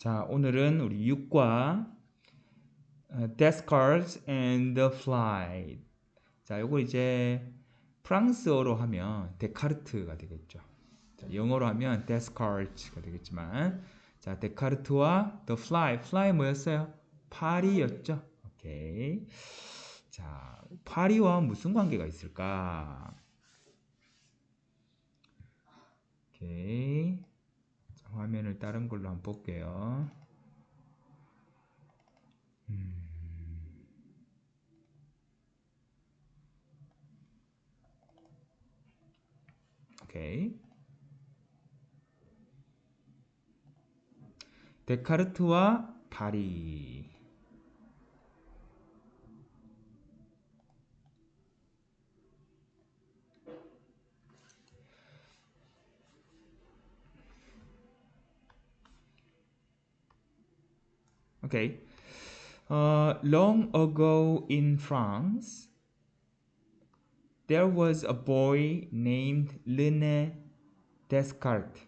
자, 오늘은 우리 6과 Descartes and the Fly. 자, 요거 이제 프랑스어로 하면 데카르트가 되겠죠. 자, 영어로 하면 Descartes가 되겠지만, 자, 데카르트와 the Fly. Fly 뭐였어요? 파리였죠. 오케이. 자, 파리와 무슨 관계가 있을까? 오케이. 자, 화면을 다른 걸로 한번 볼게요. 오케이. 데카르트와 파리. 오케이. Long ago in France, there was a boy named René Descartes.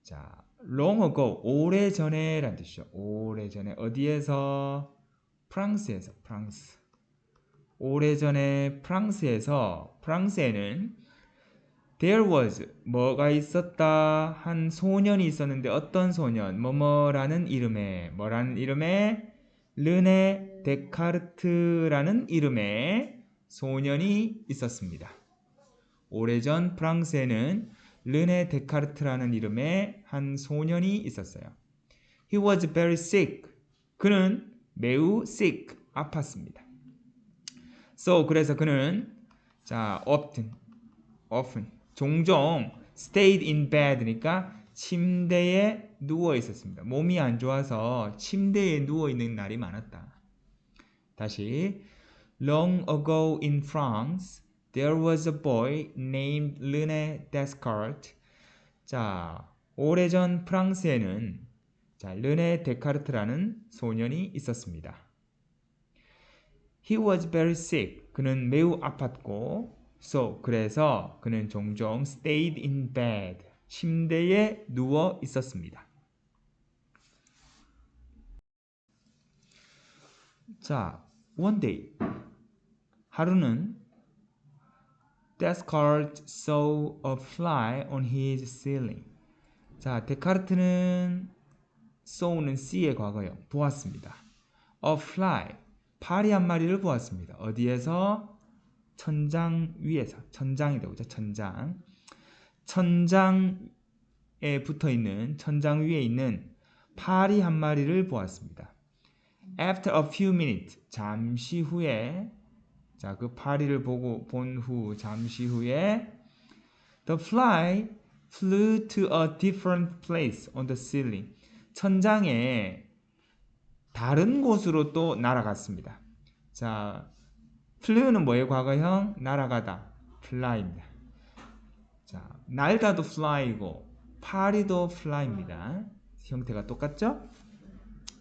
자, long ago, 오래전에란 뜻이죠. 오래전에 어디에서? 프랑스에서. 프랑스. 오래전에 프랑스에는 there was 뭐가 있었다 한 소년이 있었는데 어떤 소년? 뭐뭐라는 이름에 르네 데카르트라는 이름의 소년이 있었습니다. 오래전 프랑스에는 르네 데카르트라는 이름의 한 소년이 있었어요. He was very sick. 그는 매우 sick, 아팠습니다. So 그래서 그는 자 often 종종 stayed in bed니까 침대에 누워 있었습니다. 몸이 안 좋아서 침대에 누워 있는 날이 많았다. 다시 Long ago in France, there was a boy named René Descartes. 자, 오래전 프랑스에는 자, 르네 데카르트라는 소년이 있었습니다. He was very sick. 그는 매우 아팠고 So, 그래서 그는 종종 stayed in bed, 침대에 누워 있었습니다. 자, one day, 하루는 Descartes saw a fly on his ceiling. 자, 데카르트는 saw는 C의 과거형, 보았습니다. A fly, 파리 한 마리를 보았습니다. 어디에서? 천장 위에서. 천장이 되고죠. 천장. 천장에 붙어 있는 천장 위에 있는 파리 한 마리를 보았습니다. After a few minutes, 잠시 후에 자, 그 파리를 본 후 잠시 후에 the fly flew to a different place on the ceiling. 천장에 다른 곳으로 또 날아갔습니다. 자, flew는 뭐의 과거형? 날아가다. fly입니다. 자, 날다도 fly이고 파리도 fly입니다. 형태가 똑같죠?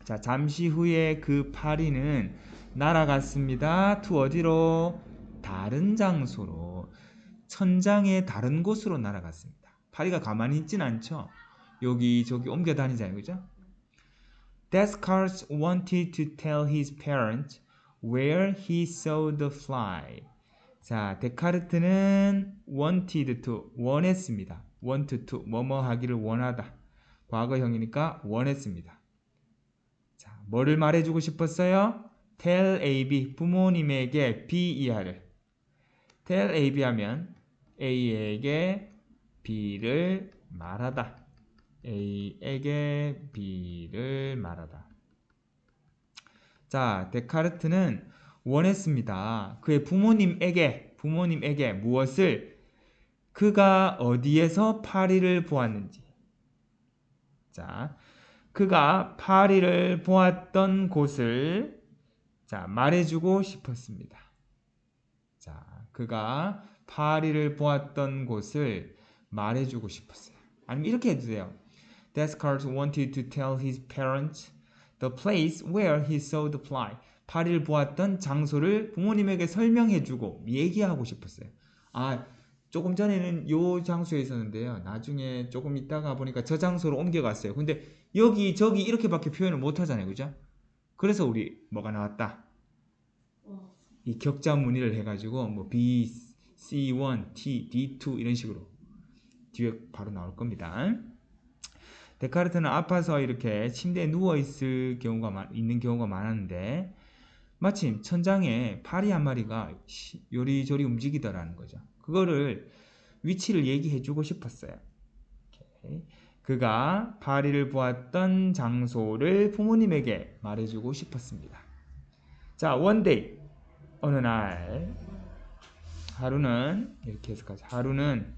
자, 잠시 후에 그 파리는 날아갔습니다. to 어디로? 다른 장소로. 천장의 다른 곳으로 날아갔습니다. 파리가 가만히 있진 않죠? 여기저기 옮겨 다니잖아요. 그죠? Descartes wanted to tell his parents where he saw the fly. 자, 데카르트는 wanted to, 원했습니다. want to, 뭐뭐 하기를 원하다. 과거형이니까 원했습니다. 자, 뭐를 말해주고 싶었어요? tell A, B, 부모님에게 B 이하를. tell A, B 하면 A에게 B를 말하다. A에게 B를 말하다. 자, 데카르트는 원했습니다. 그의 부모님에게 무엇을? 그가 어디에서 파리를 보았는지. 자, 그가 파리를 보았던 곳을 자, 말해주고 싶었습니다. 자, 그가 파리를 보았던 곳을 말해주고 싶었어요. 아니면 이렇게 해도 돼요. Descartes wanted to tell his parents the place where he saw the fly. 파리를 보았던 장소를 부모님에게 설명해주고 얘기하고 싶었어요. 아, 조금 전에는 요 장소에 있었는데요. 나중에 조금 있다가 보니까 저 장소로 옮겨갔어요. 근데 여기 저기 이렇게밖에 표현을 못 하잖아요. 그죠? 그래서 우리 뭐가 나왔다. 이 격자 문의를 해가지고 뭐 B, C1, T, D2 이런 식으로 뒤에 바로 나올 겁니다. 데카르트는 아파서 이렇게 침대에 누워 있는 경우가 많았는데 마침 천장에 파리 한 마리가 요리조리 움직이더라는 거죠. 그거를 위치를 얘기해 주고 싶었어요. 오케이. 그가 파리를 보았던 장소를 부모님에게 말해주고 싶었습니다. 자, one day 어느 날 하루는 이렇게 해석하죠. 하루는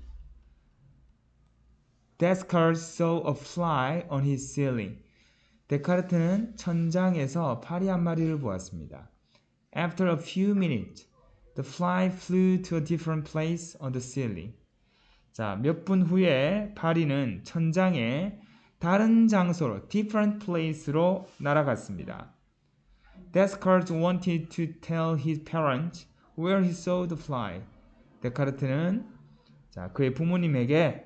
Descartes saw a fly on his ceiling. 데카르트는 천장에서 파리 한 마리를 보았습니다. After a few minutes, the fly flew to a different place on the ceiling. 자, 몇 분 후에 파리는 천장에 다른 장소로 different place로 날아갔습니다. Descartes wanted to tell his parents where he saw the fly. 데카르트는 그의 부모님에게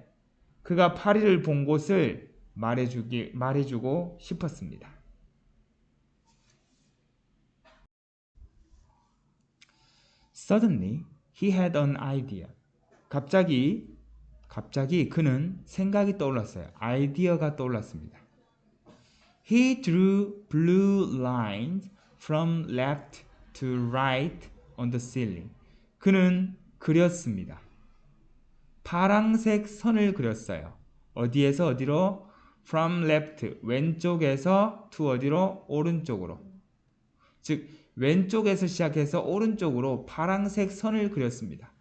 그가 파리를 본 곳을 말해주고 싶었습니다. Suddenly, he had an idea. 갑자기 그는 생각이 떠올랐어요. 아이디어가 떠올랐습니다. He drew blue lines from left to right on the ceiling. 그는 그렸습니다. 파랑색 선을 그렸어요. 어디에서 어디로? From left, 왼쪽에서 to 어디로? 오른쪽으로. 즉 왼쪽에서 시작해서 오른쪽으로 파랑색 선을 그렸습니다.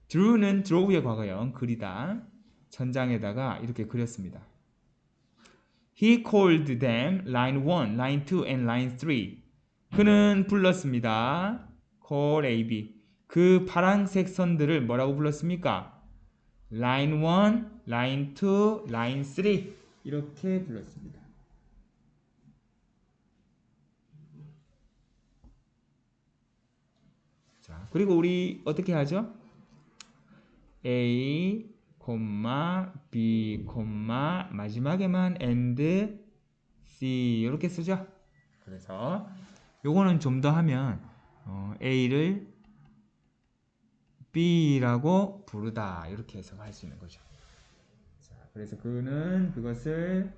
Drew는 draw의 과거형, 그리다. 천장에다가 이렇게 그렸습니다. He called them line 1, line 2, and line 3. 그는 불렀습니다. call A, B. 그 파란색 선들을 뭐라고 불렀습니까? line 1, line 2, line 3 이렇게 불렀습니다. 자, 그리고 우리 어떻게 하죠? A, B, 마지막에만 and C 이렇게 쓰죠. 그래서 요거는 좀 더 하면 A를 B라고 부르다 이렇게 해석할 수 있는 거죠. 자, 그래서 그는 그것을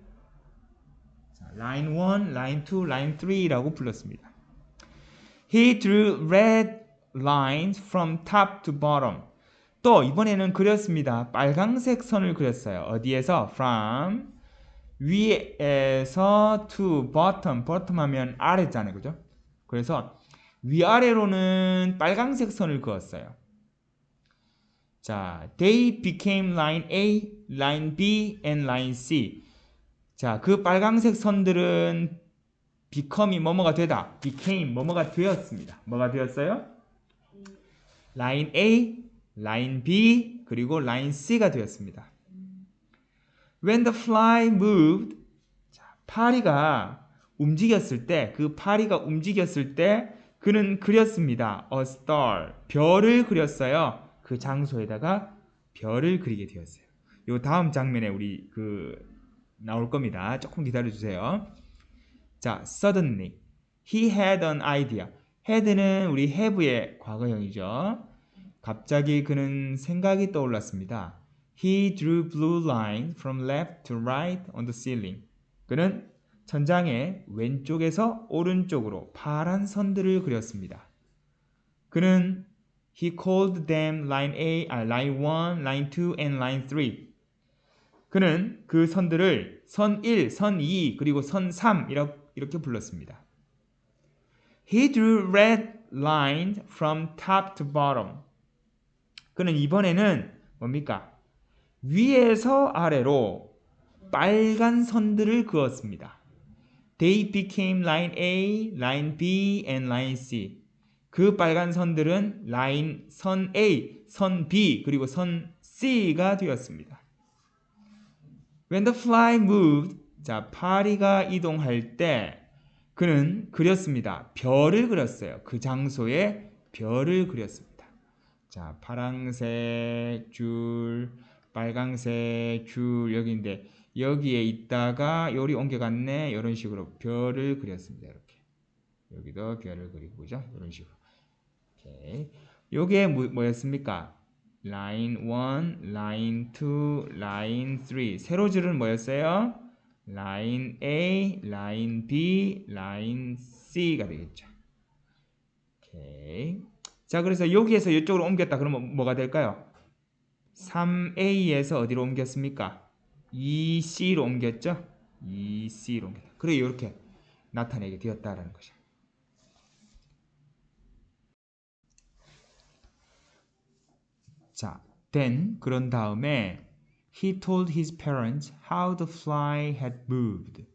line 1, line 2, line 3라고 불렀습니다. He drew red lines from top to bottom. 또 이번에는 그렸습니다. 빨강색 선을 그렸어요. 어디에서? From 위에서 to bottom. bottom 하면 아래잖아요. 그죠? 그래서 위아래로는 빨강색 선을 그었어요. 자, they became line A, line B, and line C. 자, 그 빨강색 선들은 become이 뭐뭐가 되다. became 뭐뭐가 되었습니다. 뭐가 되었어요? line A, line B, 그리고 line C가 되었습니다. When the fly moved, 자, 파리가 움직였을 때, 그 파리가 움직였을 때 그는 그렸습니다. A star, 별을 그렸어요. 그 장소에다가 별을 그리게 되었어요. 요 다음 장면에 우리 나올 겁니다. 조금 기다려 주세요. 자, suddenly he had an idea. had는 우리 have의 과거형이죠. 갑자기 그는 생각이 떠올랐습니다. He drew blue lines from left to right on the ceiling. 그는 천장에 왼쪽에서 오른쪽으로 파란 선들을 그렸습니다. 그는 He called them line A, line 1, line 2, and line 3. 그는 그 선들을 선 1, 선 2, 그리고 선 3 이렇게 불렀습니다. He drew red lines from top to bottom. 그는 이번에는 뭡니까? 위에서 아래로 빨간 선들을 그었습니다. They became line A, line B, and line C. 그 빨간 선들은 선 A, 선 B, 그리고 선 C가 되었습니다. When the fly moved, 자, 파리가 이동할 때 그는 그렸습니다. 별을 그렸어요. 그 장소에 별을 그렸습니다. 자, 파랑색 줄, 빨강색 줄 여기인데 여기에 있다가 요리 옮겨갔네. 이런 식으로 별을 그렸습니다. 이렇게. 여기도 별을 그리고 그죠? 이런 식으로. 오케이. 요게 뭐였습니까? 라인 1, 라인 2, 라인 3. 세로 줄은 뭐였어요? 라인 A, 라인 B, 라인 C가 되겠죠. 오케이. 자, 그래서 여기에서 이쪽으로 옮겼다. 그러면 뭐가 될까요? 3A에서 어디로 옮겼습니까? 2C로 옮겼죠? 2C로 옮겼다. 그래 이렇게 나타내게 되었다라는 거죠. 자, then 그런 다음에 he told his parents how the fly had moved.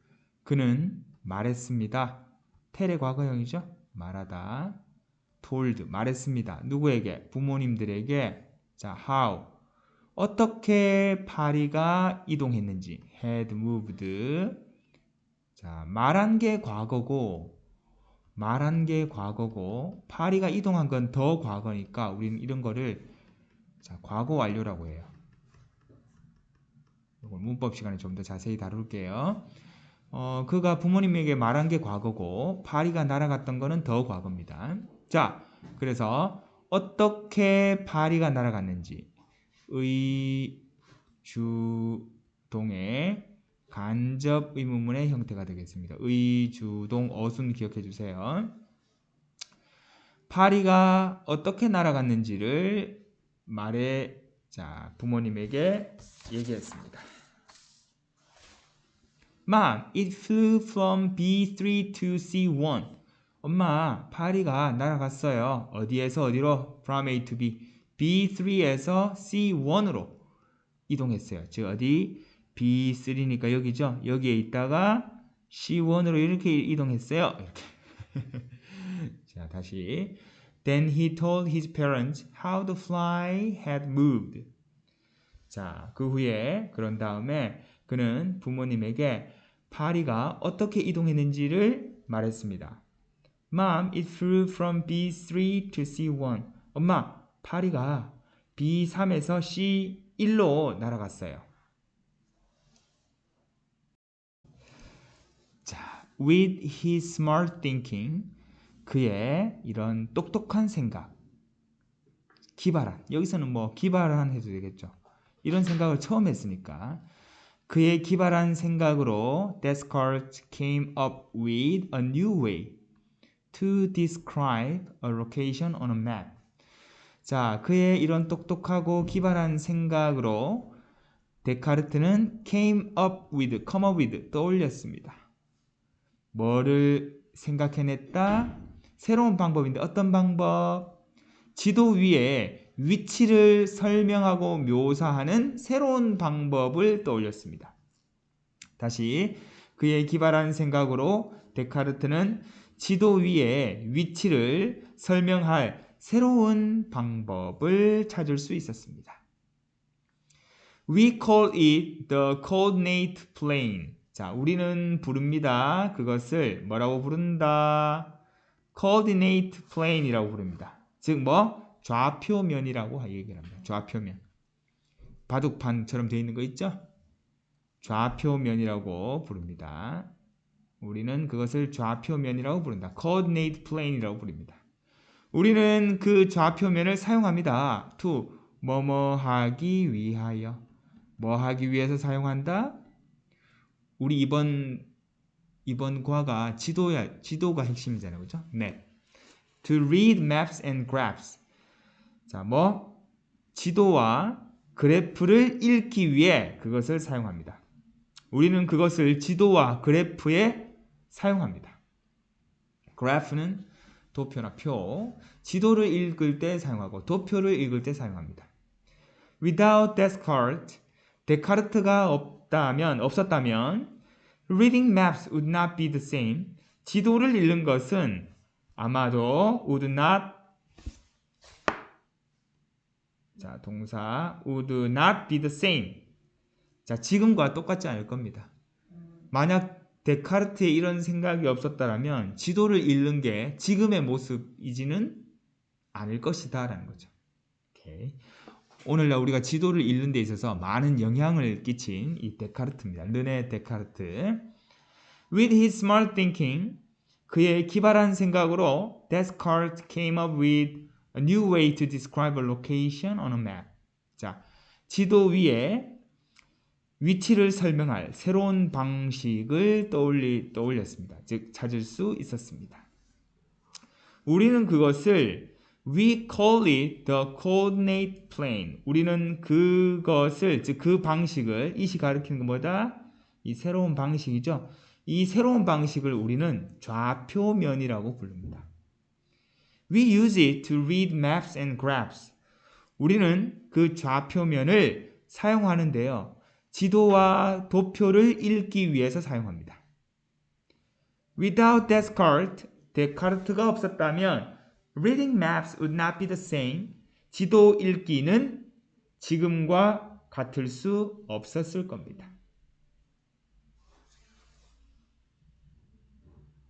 그는 말했습니다. 텔의 과거형이죠? 말하다. told 말했습니다. 누구에게? 부모님들에게. 자, how 어떻게 파리가 이동했는지 had moved. 자, 말한 게 과거고 파리가 이동한 건 더 과거니까 우리는 이런 거를 자, 과거 완료라고 해요. 이걸 문법 시간에 좀 더 자세히 다룰게요. 그가 부모님에게 말한 게 과거고 파리가 날아갔던 거는 더 과거입니다. 자, 그래서 어떻게 파리가 날아갔는지 의주동의 간접 의문문의 형태가 되겠습니다. 의주동 어순 기억해 주세요. 파리가 어떻게 날아갔는지를 자, 부모님에게 얘기했습니다. Mom, it flew from B3 to C1. 엄마, 파리가 날아갔어요. 어디에서 어디로? From A to B. B3에서 C1으로 이동했어요. 즉 어디? B3니까 여기죠. 여기에 있다가 C1으로 이렇게 이동했어요. 이렇게. 자, 다시. Then he told his parents how the fly had moved. 자, 그 후에 그런 다음에 그는 부모님에게 파리가 어떻게 이동했는지를 말했습니다. Mom, it flew from B3 to C1. 엄마, 파리가 B3에서 C1로 날아갔어요. 자, with his smart thinking, 그의 이런 똑똑한 생각, 기발한, 여기서는 뭐 기발한 해도 되겠죠. 이런 생각을 처음 했으니까 그의 기발한 생각으로 Descartes came up with a new way to describe a location on a map. 자, 그의 이런 똑똑하고 기발한 생각으로 데카르트는 come up with, 떠올렸습니다. 뭐를 생각해냈다? 새로운 방법인데 어떤 방법? 지도 위에 위치를 설명하고 묘사하는 새로운 방법을 떠올렸습니다. 다시 그의 기발한 생각으로 데카르트는 지도 위에 위치를 설명할 새로운 방법을 찾을 수 있었습니다. We call it the coordinate plane. 자, 우리는 부릅니다. 그것을 뭐라고 부른다? coordinate plane이라고 부릅니다. 즉 뭐? 좌표면이라고 얘기를 합니다. 좌표면. 바둑판처럼 되어 있는 거 있죠? 좌표면이라고 부릅니다. 우리는 그것을 좌표면이라고 부른다. coordinate plane이라고 부릅니다. 우리는 그 좌표면을 사용합니다. to 뭐뭐 하기 위하여. 뭐 하기 위해서 사용한다? 우리 이번 과가 지도가 핵심이잖아요. 그죠? map. To read maps and graphs. 자, 뭐 지도와 그래프를 읽기 위해 그것을 사용합니다. 우리는 그것을 지도와 그래프에 사용합니다. 그래프는 도표나 표, 지도를 읽을 때 사용하고 도표를 읽을 때 사용합니다. Without Descartes, 데카르트가 없었다면 reading maps would not be the same. 지도를 읽는 것은 아마도 would not 자, 동사 would not be the same. 자, 지금과 똑같지 않을 겁니다. 만약 데카르트에 이런 생각이 없었다면 지도를 읽는 게 지금의 모습이지는 않을 것이다 라는 거죠. 오케이. 오늘날 우리가 지도를 읽는 데 있어서 많은 영향을 끼친 이 데카르트입니다. 르네 데카르트. With his smart thinking, 그의 기발한 생각으로 Descartes came up with a new way to describe a location on a map. 자, 지도 위에 위치를 설명할 새로운 방식을 떠올렸습니다. 즉 찾을 수 있었습니다. 우리는 그것을 We call it the coordinate plane. 우리는 그것을, 즉 그 방식을, 이시 가리키는 것보다 이 새로운 방식이죠. 이 새로운 방식을 우리는 좌표면이라고 부릅니다. We use it to read maps and graphs. 우리는 그 좌표면을 사용하는데요. 지도와 도표를 읽기 위해서 사용합니다. Without Descartes, 데카르트가 없었다면 reading maps would not be the same. 지도 읽기는 지금과 같을 수 없었을 겁니다.